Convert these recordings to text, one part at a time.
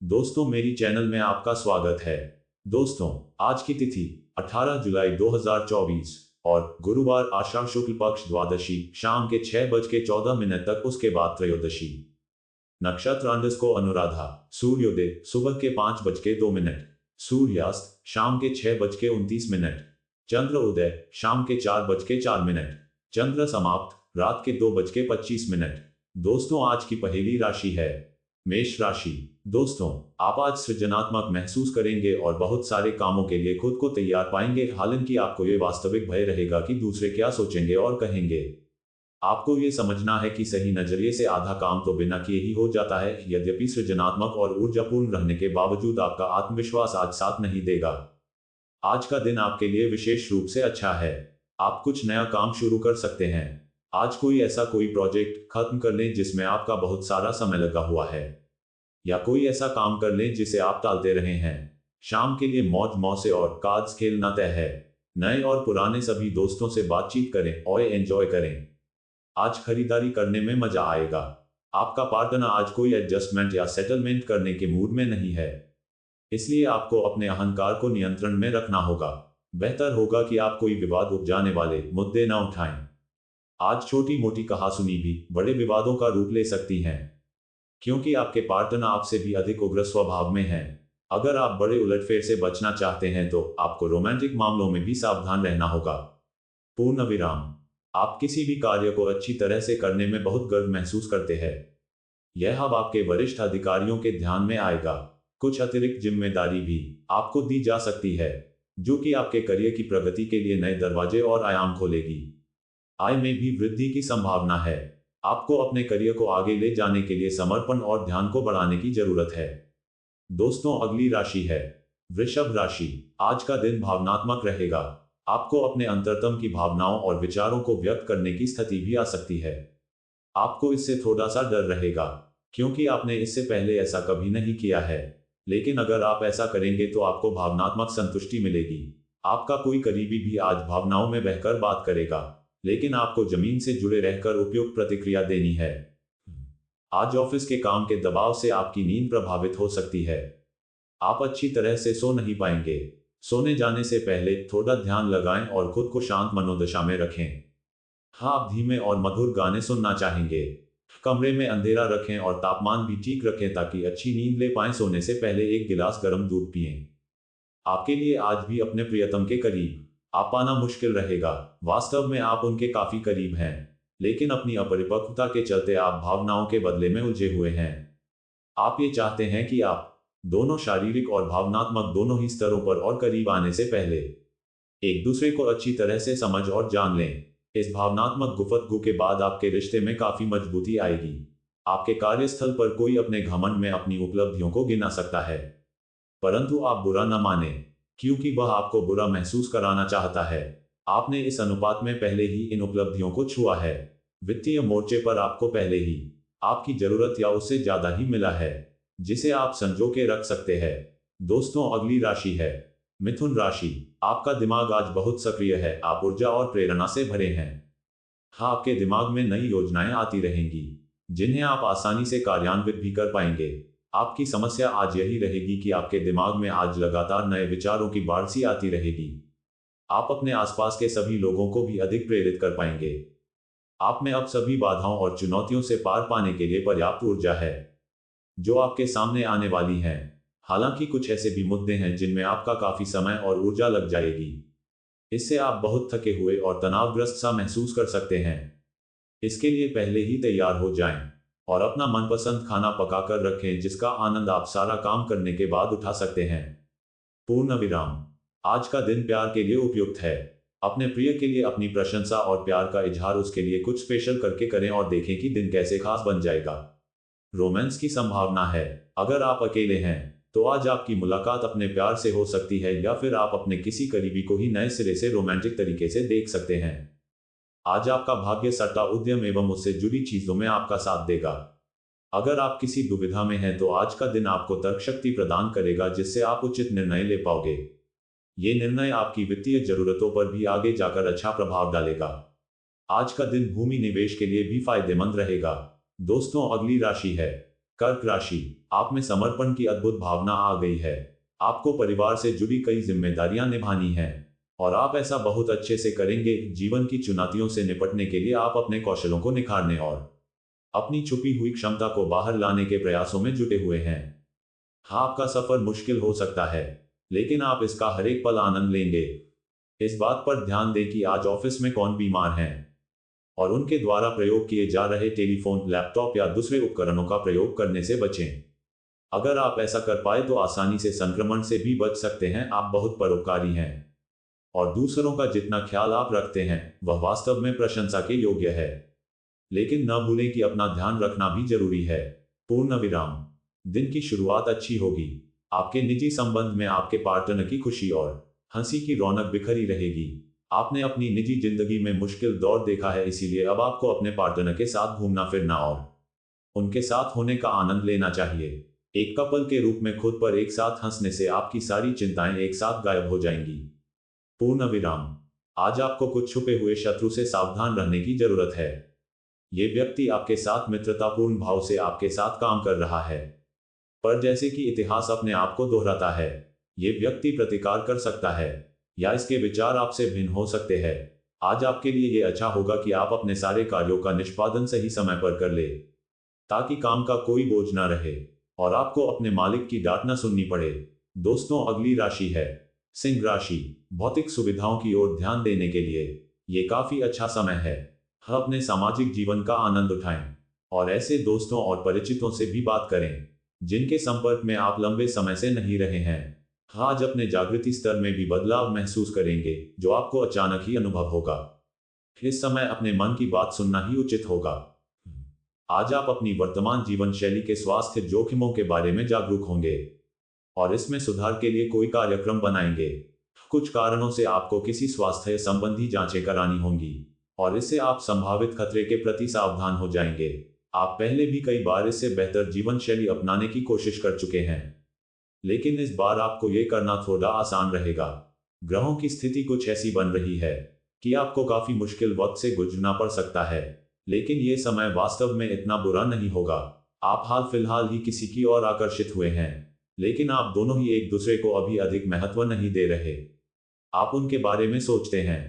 दोस्तों, मेरी चैनल में आपका स्वागत है। दोस्तों, आज की तिथि 18 जुलाई 2024 और गुरुवार आषाढ़ शुक्ल पक्ष द्वादशी शाम के 6:14 तक, उसके बाद त्रयोदशी। नक्षत्र अंडस्को अनुराधा। सूर्योदय सुबह के 5:02, सूर्यास्त शाम के 6:29, चंद्र उदय शाम के 4:04, चंद्र समाप्त रात के 2:25। दोस्तों, आज की पहेली राशि है मेष राशि। दोस्तों, आप आज सृजनात्मक महसूस करेंगे और बहुत सारे कामों के लिए खुद को तैयार पाएंगे। हालांकि आपको ये वास्तविक भय रहेगा कि दूसरे क्या सोचेंगे और कहेंगे। आपको ये समझना है कि सही नजरिए से आधा काम तो बिना किए ही हो जाता है। यद्यपि सृजनात्मक और ऊर्जापूर्ण रहने के बावजूद आपका आत्मविश्वास आज साथ नहीं देगा। आज का दिन आपके लिए विशेष रूप से अच्छा है। आप कुछ नया काम शुरू कर सकते हैं। आज कोई प्रोजेक्ट खत्म कर लें जिसमें आपका बहुत सारा समय लगा हुआ है, या कोई ऐसा काम कर लें जिसे आप टालते रहे हैं। शाम के लिए मौज मौसे और कार्ड्स खेलना तय है। नए और पुराने सभी दोस्तों से बातचीत करें और एंजॉय करें। आज खरीदारी करने में मजा आएगा। आपका पार्टनर आज कोई एडजस्टमेंट या सेटलमेंट करने के मूड में नहीं है, इसलिए आपको अपने अहंकार को नियंत्रण में रखना होगा। बेहतर होगा कि आप कोई विवाद उपजाने वाले मुद्दे न उठाएं। आज छोटी मोटी कहासुनी भी बड़े विवादों का रूप ले सकती हैं, क्योंकि आपके पार्टनर आपसे भी अधिक उग्र स्वभाव में हैं। अगर आप बड़े उलटफेर से बचना चाहते हैं तो आपको रोमांटिक मामलों में भी सावधान रहना होगा। पूर्ण विराम। आप किसी भी कार्य को अच्छी तरह से करने में बहुत गर्व महसूस करते हैं। यह अब आपके वरिष्ठ अधिकारियों के ध्यान में आएगा। कुछ अतिरिक्त जिम्मेदारी भी आपको दी जा सकती है, जो कि आपके करियर की प्रगति के लिए नए दरवाजे और आयाम खोलेगी। आय में भी वृद्धि की संभावना है। आपको अपने करियर को आगे ले जाने के लिए समर्पण और ध्यान को बढ़ाने की जरूरत है। दोस्तों, अगली राशि है वृषभ राशि। आज का दिन भावनात्मक रहेगा। आपको अपने अंतरतम की भावनाओं और विचारों को व्यक्त करने की स्थिति भी आ सकती है। आपको इससे थोड़ा सा डर रहेगा, क्योंकि आपने इससे पहले ऐसा कभी नहीं किया है। लेकिन अगर आप ऐसा करेंगे तो आपको भावनात्मक संतुष्टि मिलेगी। आपका कोई करीबी भी आज भावनाओं में बहकर बात करेगा, लेकिन आपको जमीन से जुड़े रहकर उपयुक्त प्रतिक्रिया देनी है। आज ऑफिस के काम के दबाव से आपकी नींद प्रभावित हो सकती है। आप अच्छी तरह से सो नहीं पाएंगे। सोने जाने से पहले थोड़ा ध्यान लगाएं और खुद को शांत मनोदशा में रखें। हाँ, आप धीमे और मधुर गाने सुनना चाहेंगे। कमरे में अंधेरा रखें और तापमान भी ठीक रखें ताकि अच्छी नींद ले पाएं। सोने से पहले एक गिलास गर्म दूध पिएं। आपके लिए आज भी अपने प्रियतम के करीब आ पाना मुश्किल रहेगा। वास्तव में आप उनके काफी करीब हैं, लेकिन अपनी अपरिपक्वता के चलते आप भावनाओं के बदले में उलझे हुए हैं। आप ये चाहते हैं कि आप दोनों शारीरिक और भावनात्मक दोनों ही स्तरों पर और करीब आने से पहले एक दूसरे को अच्छी तरह से समझ और जान लें। इस भावनात्मक गुफ्तगू के बाद आपके रिश्ते में काफी मजबूती आएगी। आपके कार्यस्थल पर कोई अपने घमंड में अपनी उपलब्धियों को गिना सकता है, परंतु आप बुरा न माने, क्योंकि वह आपको बुरा महसूस कराना चाहता है। आपने इस अनुपात में पहले ही इन उपलब्धियों को छुआ है। वित्तीय मोर्चे पर आपको पहले ही आपकी जरूरत या उससे ज्यादा ही मिला है, जिसे आप संजो के रख सकते हैं। दोस्तों, अगली राशि है मिथुन राशि। आपका दिमाग आज बहुत सक्रिय है। आप ऊर्जा और प्रेरणा से भरे हैं। हाँ, आपके दिमाग में नई योजनाएं आती रहेंगी, जिन्हें आप आसानी से कार्यान्वित भी कर पाएंगे। आपकी समस्या आज यही रहेगी कि आपके दिमाग में आज लगातार नए विचारों की बाढ़ सी आती रहेगी। आप अपने आसपास के सभी लोगों को भी अधिक प्रेरित कर पाएंगे। आप में अब सभी बाधाओं और चुनौतियों से पार पाने के लिए पर्याप्त ऊर्जा है, जो आपके सामने आने वाली हैं। हालांकि कुछ ऐसे भी मुद्दे हैं जिनमें आपका काफी समय और ऊर्जा लग जाएगी। इससे आप बहुत थके हुए और तनावग्रस्त सा महसूस कर सकते हैं। इसके लिए पहले ही तैयार हो जाएं और अपना मनपसंद खाना पकाकर रखें, जिसका आनंद आप सारा काम करने के बाद उठा सकते हैं। पूर्ण विराम। आज का दिन प्यार के लिए उपयुक्त है। अपने प्रिय के लिए अपनी प्रशंसा और प्यार का इजहार उसके लिए कुछ स्पेशल करके करें और देखें कि दिन कैसे खास बन जाएगा। रोमांस की संभावना है। अगर आप अकेले हैं तो आज आपकी मुलाकात अपने प्यार से हो सकती है, या फिर आप अपने किसी करीबी को ही नए सिरे से रोमांटिक तरीके से देख सकते हैं। आज आपका भाग्य सट्टा उद्यम एवं उससे जुड़ी चीजों में आपका साथ देगा। अगर आप किसी दुविधा में हैं तो आज का दिन आपको तर्क शक्ति प्रदान करेगा, जिससे आप उचित निर्णय ले पाओगे। ये निर्णय आपकी वित्तीय जरूरतों पर भी आगे जाकर अच्छा प्रभाव डालेगा। आज का दिन भूमि निवेश के लिए भी फायदेमंद रहेगा। दोस्तों, अगली राशि है कर्क राशि, आप में समर्पण की अद्भुत भावना आ गई है। आपको परिवार से जुड़ी कई जिम्मेदारियां निभानी हैं और आप ऐसा बहुत अच्छे से करेंगे। जीवन की चुनौतियों से निपटने के लिए आप अपने कौशलों को निखारने और अपनी छुपी हुई क्षमता को बाहर लाने के प्रयासों में जुटे हुए हैं। हाँ, आपका सफर मुश्किल हो सकता है, लेकिन आप इसका हर एक पल आनंद लेंगे। इस बात पर ध्यान दें कि आज ऑफिस में कौन बीमार हैं और उनके द्वारा प्रयोग किए जा रहे टेलीफोन, लैपटॉप या दूसरे उपकरणों का प्रयोग करने से बचें। अगर आप ऐसा कर पाए तो आसानी से संक्रमण से भी बच सकते हैं। आप बहुत परोपकारी हैं और दूसरों का जितना ख्याल आप रखते हैं वह वास्तव में प्रशंसा के योग्य है। लेकिन न भूलें कि अपना ध्यान रखना भी जरूरी है। पूर्ण विराम, दिन की शुरुआत अच्छी होगी। आपके निजी संबंध में आपके पार्टनर की खुशी और हंसी की रौनक बिखरी रहेगी। आपने अपनी निजी जिंदगी में मुश्किल दौर देखा है, इसीलिए अब आपको अपने पार्टनर के साथ घूमना फिरना और उनके साथ होने का आनंद लेना चाहिए। एक कपल के रूप में खुद पर एक साथ हंसने से आपकी सारी चिंताएं एक साथ गायब हो जाएंगी। पूर्ण विराम, आज आपको कुछ छुपे हुए शत्रु से सावधान रहने की जरूरत है। ये व्यक्ति आपके साथ मित्रतापूर्ण भाव से आपके साथ काम कर रहा है, पर जैसे कि इतिहास अपने आप को दोहराता है, ये व्यक्ति प्रतिकार कर सकता है या इसके विचार आपसे भिन्न हो सकते हैं। आज आपके लिए ये अच्छा होगा कि आप अपने सारे कार्यों का निष्पादन सही समय पर कर ले, ताकि काम का कोई बोझ न रहे और आपको अपने मालिक की डांट न सुननी पड़े। दोस्तों, अगली राशि है सिंह राशि। भौतिक सुविधाओं की ओर ध्यान देने के लिए ये काफी अच्छा समय है। अपने सामाजिक जीवन का आनंद उठाएं और ऐसे दोस्तों और परिचितों से भी बात करें जिनके संपर्क में आप लंबे समय से नहीं रहे हैं। आज अपने जागृति स्तर में भी बदलाव महसूस करेंगे जो आपको अचानक ही अनुभव होगा। इस समय अपने मन की बात सुनना ही उचित होगा। आज आप अपनी वर्तमान जीवन शैली के स्वास्थ्य जोखिमों के बारे में जागरूक होंगे और इसमें सुधार के लिए कोई कार्यक्रम बनाएंगे। कुछ कारणों से आपको किसी स्वास्थ्य संबंधी जांचें करानी होंगी और इससे आप संभावित खतरे के प्रति सावधान हो जाएंगे। आप पहले भी कई बार इससे बेहतर जीवन शैली अपनाने की कोशिश कर चुके हैं, लेकिन इस बार आपको ये करना थोड़ा आसान रहेगा। ग्रहों की स्थिति कुछ ऐसी बन रही है कि आपको काफी मुश्किल वक्त से गुजरना पड़ सकता है, लेकिन ये समय वास्तव में इतना बुरा नहीं होगा। आप हाल फिलहाल ही किसी की ओर आकर्षित हुए हैं, लेकिन आप दोनों ही एक दूसरे को अभी अधिक महत्व नहीं दे रहे। आप उनके बारे में सोचते हैं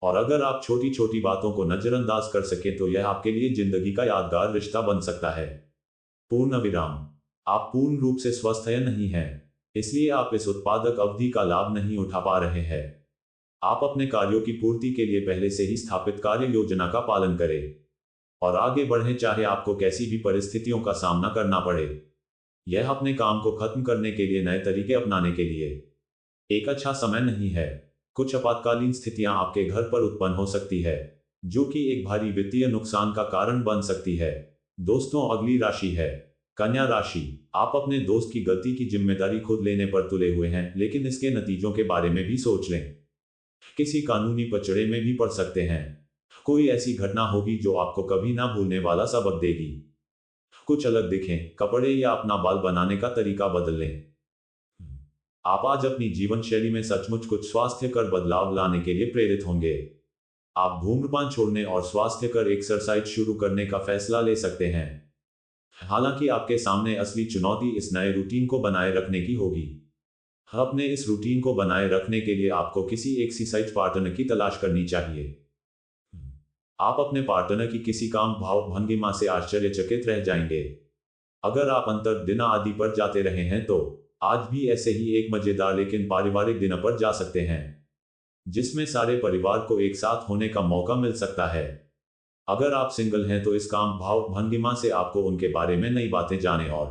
और अगर आप छोटी छोटी बातों को नजरअंदाज कर सकें तो यह आपके लिए जिंदगी का यादगार रिश्ता बन सकता है। पूर्ण विराम, आप पूर्ण रूप से स्वस्थ नहीं हैं, इसलिए आप इस उत्पादक अवधि का लाभ नहीं उठा पा रहे हैं। आप अपने कार्यों की पूर्ति के लिए पहले से ही स्थापित कार्य योजना का पालन करें और आगे बढ़ें, चाहे आपको कैसी भी परिस्थितियों का सामना करना पड़े। यह अपने काम को खत्म करने के लिए नए तरीके अपनाने के लिए एक अच्छा समय नहीं है। कुछ आपातकालीन स्थितियां आपके घर पर उत्पन्न हो सकती है जो कि एक भारी वित्तीय नुकसान का कारण बन सकती है। दोस्तों, अगली राशि है कन्या राशि। आप अपने दोस्त की गलती की जिम्मेदारी खुद लेने पर तुले हुए हैं, लेकिन इसके नतीजों के बारे में भी सोच लें। किसी कानूनी पचड़े में भी पड़ सकते हैं। कोई ऐसी घटना होगी जो आपको कभी ना भूलने वाला सबक देगी। कुछ अलग दिखें, कपड़े या अपना बाल बनाने का तरीका बदल लें। आप आज अपनी जीवन शैली में सचमुच कुछ स्वास्थ्यकर बदलाव लाने के लिए प्रेरित होंगे। आप धूम्रपान छोड़ने और स्वास्थ्यकर एक्सरसाइज शुरू करने का फैसला ले सकते हैं। हालांकि आपके सामने असली चुनौती इस नए रूटीन को बनाए रखने की होगी। अपने इस रूटीन को बनाए रखने के लिए आपको किसी एक्सरसाइज पार्टनर की तलाश करनी चाहिए। आप अपने पार्टनर की किसी काम भाव भंगिमा से आश्चर्यचकित रह जाएंगे। अगर आप अंतर दिन आदि पर जाते रहे हैं तो आज भी ऐसे ही एक मजेदार लेकिन पारिवारिक दिन पर जा सकते हैं जिसमें सारे परिवार को एक साथ होने का मौका मिल सकता है। अगर आप सिंगल हैं तो इस काम भाव भंगिमा से आपको उनके बारे में नई बातें जाने और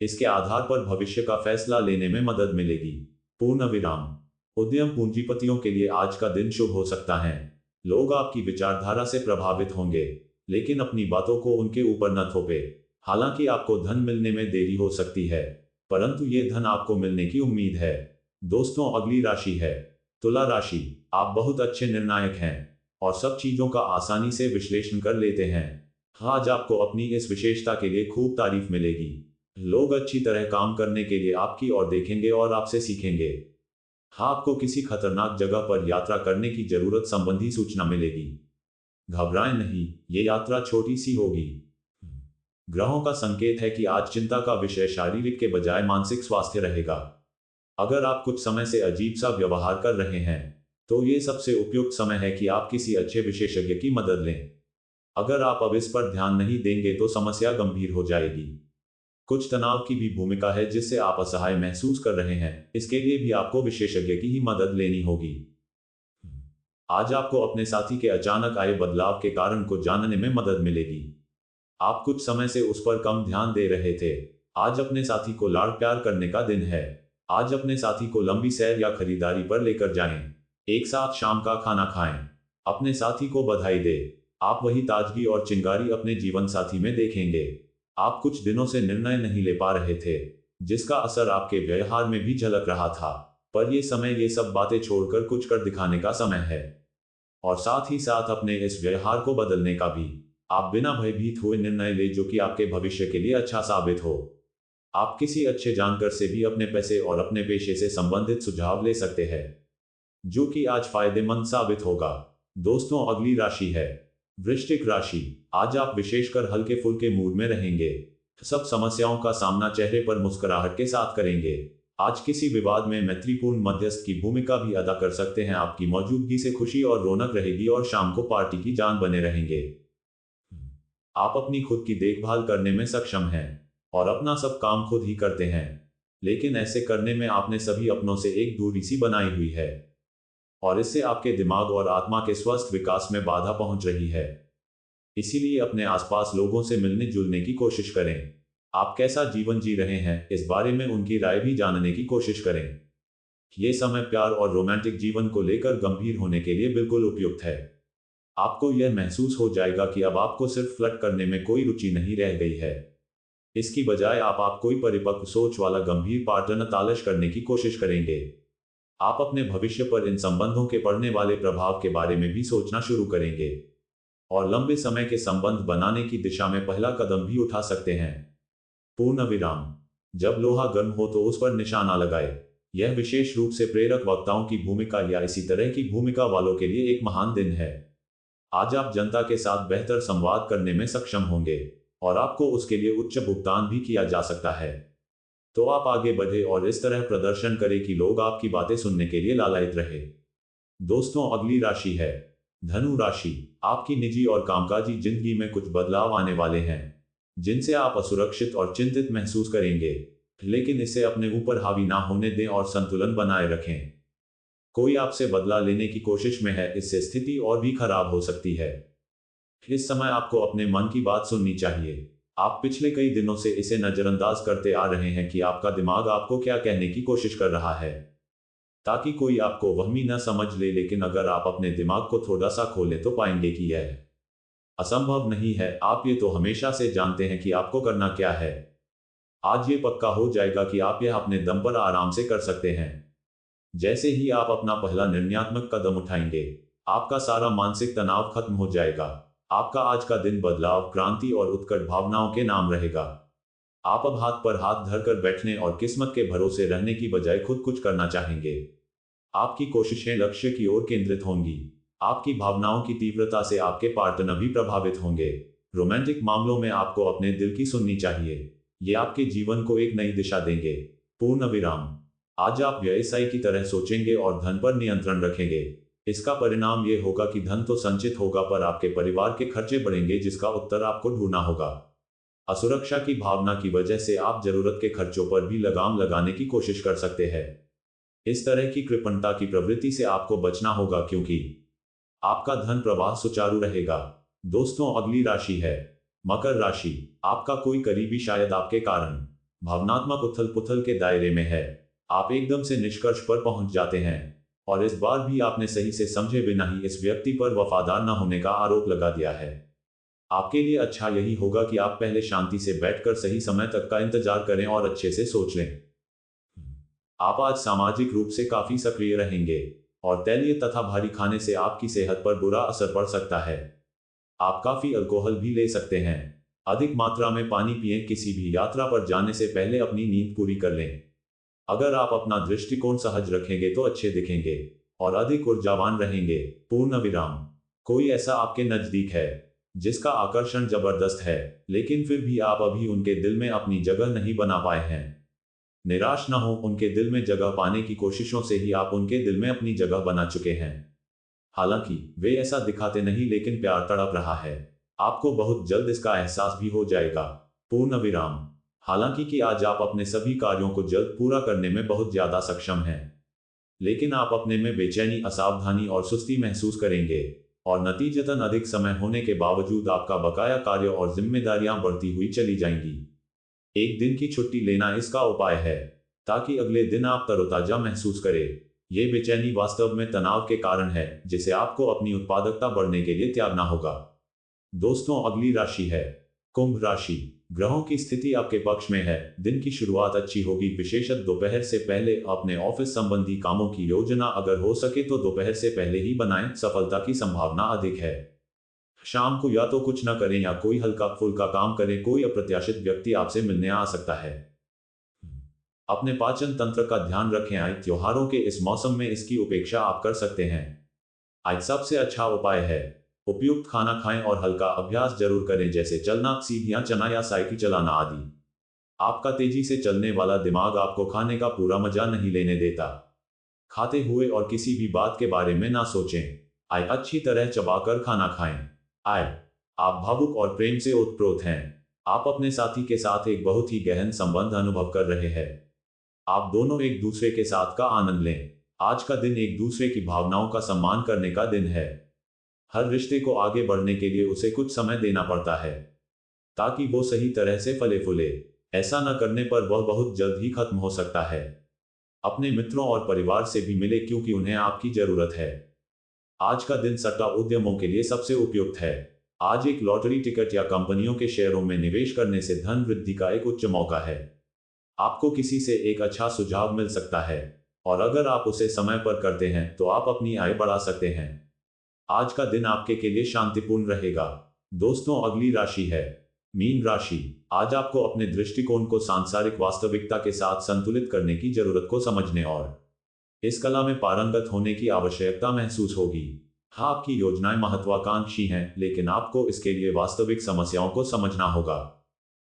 इसके आधार पर भविष्य का फैसला लेने में मदद मिलेगी। पूर्ण विराम, उद्यम पूंजीपतियों के लिए आज का दिन शुभ हो सकता है। लोग आपकी विचारधारा से प्रभावित होंगे, लेकिन अपनी बातों को उनके ऊपर न थोपे। हालांकि आपको धन मिलने में देरी हो सकती है, परंतु ये धन आपको मिलने की उम्मीद है। दोस्तों, अगली राशि है तुला राशि। आप बहुत अच्छे निर्णायक हैं और सब चीजों का आसानी से विश्लेषण कर लेते हैं। आज आपको अपनी इस विशेषता के लिए खूब तारीफ मिलेगी। लोग अच्छी तरह काम करने के लिए आपकी ओर देखेंगे और आपसे सीखेंगे। आपको किसी खतरनाक जगह पर यात्रा करने की जरूरत संबंधी सूचना मिलेगी। घबराएं नहीं, ये यात्रा छोटी सी होगी। ग्रहों का संकेत है कि आज चिंता का विषय शारीरिक के बजाय मानसिक स्वास्थ्य रहेगा। अगर आप कुछ समय से अजीब सा व्यवहार कर रहे हैं तो ये सबसे उपयुक्त समय है कि आप किसी अच्छे विशेषज्ञ की मदद लें। अगर आप अब इस पर ध्यान नहीं देंगे तो समस्या गंभीर हो जाएगी। कुछ तनाव की भी भूमिका है जिससे आप असहाय महसूस कर रहे हैं, इसके लिए भी आपको विशेषज्ञ की ही मदद लेनी होगी। आज आपको अपने साथी के अचानक आए बदलाव के कारण को जानने में मदद मिलेगी। आप कुछ समय से उस पर कम ध्यान दे रहे थे। आज अपने साथी को लाड़ प्यार करने का दिन है। आज अपने साथी को लंबी सैर या खरीदारी पर लेकर जाएं। एक साथ शाम का खाना खाएं। अपने साथी को बधाई दे। आप वही ताजगी और चिंगारी अपने जीवन साथी में देखेंगे। आप कुछ दिनों से निर्णय नहीं ले पा रहे थे, जिसका असर आपके व्यवहार में भी झलक रहा था, पर यह समय ये सब बातें छोड़कर कुछ कर दिखाने का समय है। और साथ ही साथ अपने इस व्यवहार को बदलने का भी। आप बिना भयभीत हुए निर्णय ले जो कि आपके भविष्य के लिए अच्छा साबित हो। आप किसी अच्छे जानकार से भी अपने पैसे और अपने पेशे से संबंधित सुझाव ले सकते हैं, जो कि आज फायदेमंद साबित होगा। दोस्तों, अगली राशि है वृश्चिक राशि। आज आप विशेषकर हल्के फुल्के मूड में रहेंगे। सब समस्याओं का सामना चेहरे पर मुस्कुराहट के साथ करेंगे। आज किसी विवाद में मैत्रीपूर्ण मध्यस्थ की भूमिका भी अदा कर सकते हैं। आपकी मौजूदगी से खुशी और रौनक रहेगी और शाम को पार्टी की जान बने रहेंगे। आप अपनी खुद की देखभाल करने में सक्षम हैं और अपना सब काम खुद ही करते हैं, लेकिन ऐसे करने में आपने सभी अपनों से एक दूरी सी बनाई हुई है और इससे आपके दिमाग और आत्मा के स्वस्थ विकास में बाधा पहुंच रही है। इसीलिए अपने आसपास लोगों से मिलने जुलने की कोशिश करें। आप कैसा जीवन जी रहे हैं इस बारे में उनकी राय भी जानने की कोशिश करें। ये समय प्यार और रोमांटिक जीवन को लेकर गंभीर होने के लिए बिल्कुल उपयुक्त है। आपको यह महसूस हो जाएगा कि अब आपको सिर्फ फ्लर्ट करने में कोई रुचि नहीं रह गई है। इसकी बजाय आप कोई परिपक्व सोच वाला गंभीर पार्टनर तलाश करने की कोशिश करेंगे। आप अपने भविष्य पर इन संबंधों के पड़ने वाले प्रभाव के बारे में भी सोचना शुरू करेंगे और लंबे समय के संबंध बनाने की दिशा में पहला कदम भी उठा सकते हैं। पूर्ण विराम। जब लोहा गर्म हो तो उस पर निशाना लगाए। यह विशेष रूप से प्रेरक वक्ताओं की भूमिका या इसी तरह की भूमिका वालों के लिए एक महान दिन है। आज आप जनता के साथ बेहतर संवाद करने में सक्षम होंगे और आपको उसके लिए उच्च भुगतान भी किया जा सकता है। तो आप आगे बढ़े और इस तरह प्रदर्शन करें कि लोग आपकी बातें सुनने के लिए लालायित रहे। दोस्तों, अगली राशि है धनु राशि। आपकी निजी और कामकाजी जिंदगी में कुछ बदलाव आने वाले हैं, जिनसे आप असुरक्षित और चिंतित महसूस करेंगे, लेकिन इसे अपने ऊपर हावी ना होने दें और संतुलन बनाए रखें। कोई आपसे बदला लेने की कोशिश में है, इससे स्थिति और भी खराब हो सकती है। इस समय आपको अपने मन की बात सुननी चाहिए। आप पिछले कई दिनों से इसे नजरअंदाज करते आ रहे हैं कि आपका दिमाग आपको क्या कहने की कोशिश कर रहा है, ताकि कोई आपको वहमी न समझ ले। लेकिन अगर आप अपने दिमाग को थोड़ा सा खोलें तो पाएंगे कि यह असंभव नहीं है। आप ये तो हमेशा से जानते हैं कि आपको करना क्या है। आज ये पक्का हो जाएगा कि आप यह अपने दम पर आराम से कर सकते हैं। जैसे ही आप अपना पहला निर्णयात्मक कदम उठाएंगे, आपका सारा मानसिक तनाव खत्म हो जाएगा। आपका आज का दिन बदलाव, क्रांति और उत्कट भावनाओं के नाम रहेगा। आप अब हाथ पर हाथ धरकर बैठने और किस्मत के भरोसे रहने की बजाय खुद कुछ करना चाहेंगे। आपकी कोशिशें लक्ष्य की ओर केंद्रित होंगी। आपकी भावनाओं की तीव्रता से आपके पार्टनर भी प्रभावित होंगे। रोमांटिक मामलों में आपको अपने दिल की सुननी चाहिए। ये आपके जीवन को एक नई दिशा देंगे। पूर्ण विराम। आज आप व्यवसायी की तरह सोचेंगे और धन पर नियंत्रण रखेंगे। इसका परिणाम यह होगा कि धन तो संचित होगा, पर आपके परिवार के खर्चे बढ़ेंगे, जिसका उत्तर आपको ढूंढना होगा। असुरक्षा की भावना की वजह से आप जरूरत के खर्चों पर भी लगाम लगाने की कोशिश कर सकते हैं। इस तरह की कृपणता की प्रवृत्ति से आपको बचना होगा, क्योंकि आपका धन प्रवाह सुचारू रहेगा। दोस्तों, अगली राशि है मकर राशि। आपका कोई करीबी शायद आपके कारण भावनात्मक उथल पुथल के दायरे में है। आप एकदम से निष्कर्ष पर पहुंच जाते हैं और इस बार भी आपने सही से समझे बिना ही इस व्यक्ति पर वफादार न होने का आरोप लगा दिया है। आपके लिए अच्छा यही होगा कि आप पहले शांति से बैठकर सही समय तक का इंतजार करें और अच्छे से सोच लें। आप आज सामाजिक रूप से काफी सक्रिय रहेंगे और तैलीय तथा भारी खाने से आपकी सेहत पर बुरा असर पड़ सकता है। आप काफी अल्कोहल भी ले सकते हैं। अधिक मात्रा में पानी पिएं। किसी भी यात्रा पर जाने से पहले अपनी नींद पूरी कर लें। अगर आप अपना दृष्टिकोण सहज रखेंगे तो अच्छे दिखेंगे और अधिक ऊर्जावान रहेंगे। पूर्ण विराम। कोई ऐसा आपके नजदीक है जिसका आकर्षण जबरदस्त है, लेकिन फिर भी आप अभी उनके दिल में अपनी जगह नहीं बना पाए हैं। निराश न हो, उनके दिल में जगह पाने की कोशिशों से ही आप उनके दिल में अपनी जगह बना चुके हैं। हालांकि वे ऐसा दिखाते नहीं, लेकिन प्यार तड़प रहा है। आपको बहुत जल्द इसका एहसास भी हो जाएगा। पूर्ण विराम। हालांकि कि आज आप अपने सभी कार्यों को जल्द पूरा करने में बहुत ज्यादा सक्षम हैं, लेकिन आप अपने में बेचैनी, असावधानी और सुस्ती महसूस करेंगे, और नतीजतन अधिक समय होने के बावजूद आपका बकाया कार्य और जिम्मेदारियां बढ़ती हुई चली जाएंगी। एक दिन की छुट्टी लेना इसका उपाय है, ताकि अगले दिन आप तरोताजा महसूस करें। ये बेचैनी वास्तव में तनाव के कारण है, जिसे आपको अपनी उत्पादकता बढ़ने के लिए त्यागना होगा। दोस्तों, अगली राशि है कुंभ राशि। ग्रहों की स्थिति आपके पक्ष में है। दिन की शुरुआत अच्छी होगी, विशेषतः दोपहर से पहले। अपने ऑफिस संबंधी कामों की योजना अगर हो सके तो दोपहर से पहले ही बनाएं, सफलता की संभावना अधिक है। शाम को या तो कुछ न करें या कोई हल्का फुल्का काम करें, कोई अप्रत्याशित व्यक्ति आपसे मिलने आ सकता है। अपने पाचन तंत्र का ध्यान रखें, आज त्योहारों के इस मौसम में इसकी उपेक्षा आप कर सकते हैं। आज सबसे अच्छा उपाय है उपयुक्त खाना खाएं और हल्का अभ्यास जरूर करें, जैसे चलना, सीढ़ियां चढ़ना या साइकिल चलाना आदि। आपका तेजी से चलने वाला दिमाग आपको खाने का पूरा मजा नहीं लेने देता। खाते हुए और किसी भी बात के बारे में ना सोचें। आय अच्छी तरह चबाकर खाना खाएं। आय आप भावुक और प्रेम से ओतप्रोत हैं। आप अपने साथी के साथ एक बहुत ही गहन संबंध अनुभव कर रहे हैं। आप दोनों एक दूसरे के साथ का आनंद लें। आज का दिन एक दूसरे की भावनाओं का सम्मान करने का दिन है। हर रिश्ते को आगे बढ़ने के लिए उसे कुछ समय देना पड़ता है, ताकि वो सही तरह से फले फूले। ऐसा न करने पर वह बहुत जल्द ही खत्म हो सकता है। अपने मित्रों और परिवार से भी मिले, क्योंकि उन्हें आपकी जरूरत है। आज का दिन सट्टा उद्यमों के लिए सबसे उपयुक्त है। आज एक लॉटरी टिकट या कंपनियों के शेयरों में निवेश करने से धन वृद्धि का एक उच्च मौका है। आपको किसी से एक अच्छा सुझाव मिल सकता है, और अगर आप उसे समय पर करते हैं तो आप अपनी आय बढ़ा सकते हैं। आज का दिन आपके के लिए शांतिपूर्ण रहेगा। दोस्तों, अगली राशि है मीन राशि। आज आपको अपने दृष्टिकोण को सांसारिक वास्तविकता के साथ संतुलित करने की जरूरत को समझने और इस कला में पारंगत होने की आवश्यकता महसूस होगी। हाँ, आपकी योजनाएं महत्वाकांक्षी हैं, लेकिन आपको इसके लिए वास्तविक समस्याओं को समझना होगा।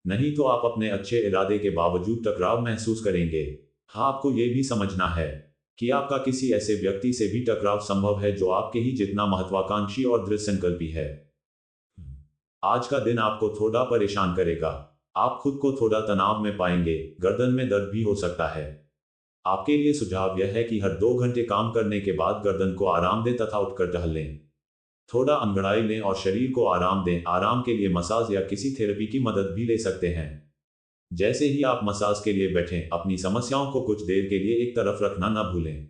नहीं तो आप अपने अच्छे इरादे के बावजूद टकराव महसूस करेंगे। हाँ, आपको ये भी समझना है कि आपका किसी ऐसे व्यक्ति से भी टकराव संभव है जो आपके ही जितना महत्वाकांक्षी और दृढ़ संकल्पी है। आज का दिन आपको थोड़ा परेशान करेगा। आप खुद को थोड़ा तनाव में पाएंगे, गर्दन में दर्द भी हो सकता है। आपके लिए सुझाव यह है कि हर 2 घंटे काम करने के बाद गर्दन को आराम दें तथा उठकर टहल लें। थोड़ा अंगड़ाई लें और शरीर को आराम दें। आराम के लिए मसाज या किसी थेरेपी की मदद भी ले सकते हैं। जैसे ही आप मसाज के लिए बैठें, अपनी समस्याओं को कुछ देर के लिए एक तरफ रखना न भूलें।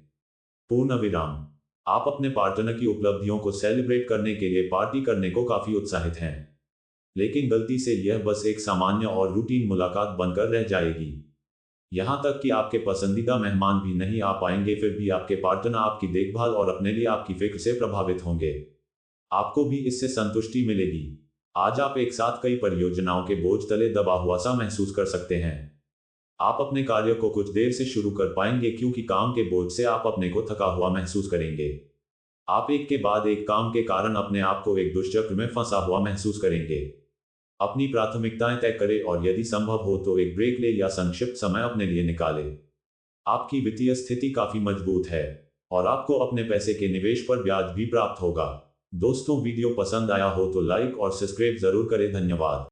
पूर्ण विराम। आप अपने पार्टनर की उपलब्धियों को सेलिब्रेट करने के लिए पार्टी करने को काफी उत्साहित हैं, लेकिन गलती से यह बस एक सामान्य और रूटीन मुलाकात बनकर रह जाएगी। यहां तक कि आपके पसंदीदा मेहमान भी नहीं आ पाएंगे, फिर भी आपके पार्टनर आपकी देखभाल और अपने लिए आपकी फिक्र से प्रभावित होंगे। आपको भी इससे संतुष्टि मिलेगी। आज आप एक साथ कई परियोजनाओं के बोझ तले दबा हुआ सा महसूस कर सकते हैं। आप अपने कार्य को कुछ देर से शुरू कर पाएंगे, क्योंकि काम के बोझ से आप अपने को थका हुआ महसूस करेंगे। आप एक के बाद एक काम के कारण अपने आप को एक दुष्चक्र में फंसा हुआ महसूस करेंगे। अपनी प्राथमिकताएं तय करें और यदि संभव हो तो एक ब्रेक ले या संक्षिप्त समय अपने लिए निकालें। आपकी वित्तीय स्थिति काफी मजबूत है और आपको अपने पैसे के निवेश पर ब्याज भी प्राप्त होगा। दोस्तों, वीडियो पसंद आया हो तो लाइक और सब्सक्राइब जरूर करें। धन्यवाद।